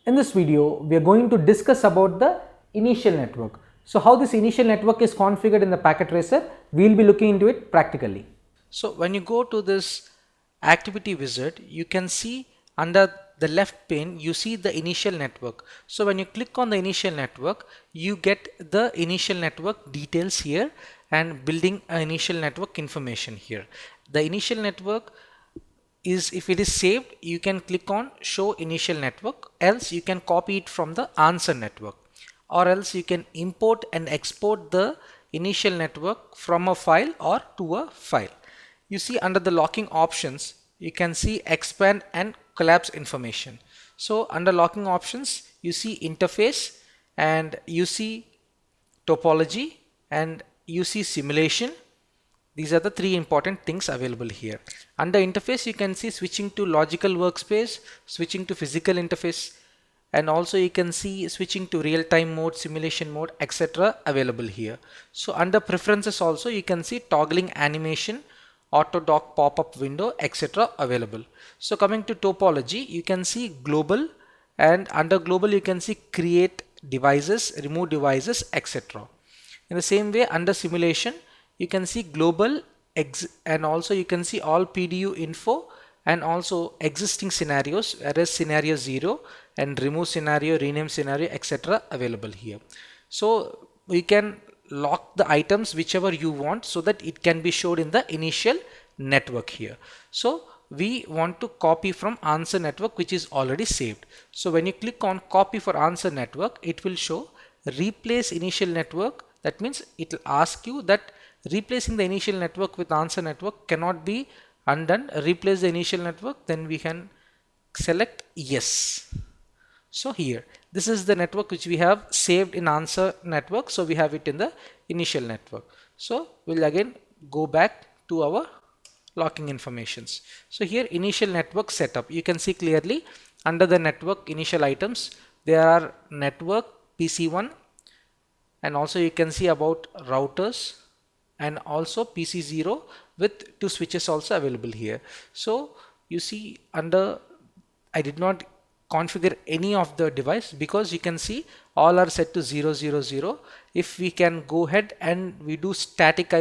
In this video, we are going to discuss about the initial network. So how this initial network is configured in the packet tracer, we will be looking into it practically. So when you go to this activity wizard, you can see under the left pane, you see the initial network. So when you click on the initial network, you get the initial network details here and building an initial network information here. The initial network is, if it is saved, you can click on show initial network, else you can copy it from the answer network, or else you can import and export the initial network from a file or to a file. You see under the locking options, you can see expand and collapse information. So under locking options, you see interface and you see topology and you see simulation. These are the three important things available here. Under interface, you can see switching to logical workspace, switching to physical interface, and also you can see switching to real-time mode, simulation mode, etc. available here. So under preferences also, you can see toggling animation, auto dock pop-up window, etc. available. So coming to topology, you can see global, and under global you can see create devices, remove devices, etc. In the same way, under simulation, you can see global and also you can see all PDU info and also existing scenarios, whereas scenario 0 and remove scenario, rename scenario, etc. available here. So we can lock the items whichever you want so that it can be showed in the initial network here. So we want to copy from answer network, which is already saved. So when you click on copy for answer network, it will show replace initial network. That means it will ask you that replacing the initial network with answer network cannot be undone. Replace the initial network, then we can select yes. So here, this is the network which we have saved in answer network. So we have it in the initial network. So we'll again go back to our locking informations. So here initial network setup, you can see clearly under the network initial items, there are network PC1, and also you can see about routers and also PC0 with two switches also available here. So you see under, I did not configure any of the device because you can see all are set to 000. If we can go ahead and we do static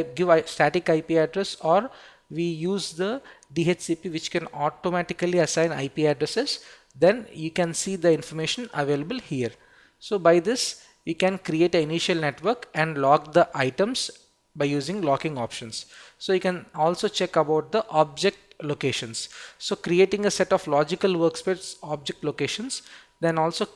static IP address, or we use the DHCP which can automatically assign IP addresses, then you can see the information available here. So by this you can create an initial network and lock the items by using locking options. So you can also check about the object locations. So creating a set of logical workspace object locations, then also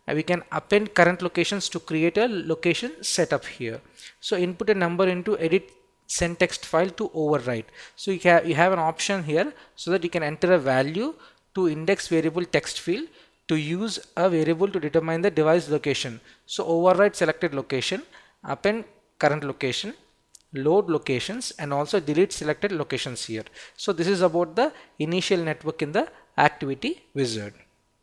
we can append current locations to create a location setup here. So input a number into edit send text file to overwrite. So you have an option here so that you can enter a value to index variable text field to use a variable to determine the device location. So overwrite selected location, append current location, load locations, and also delete selected locations here. So this is about the initial network in the activity wizard.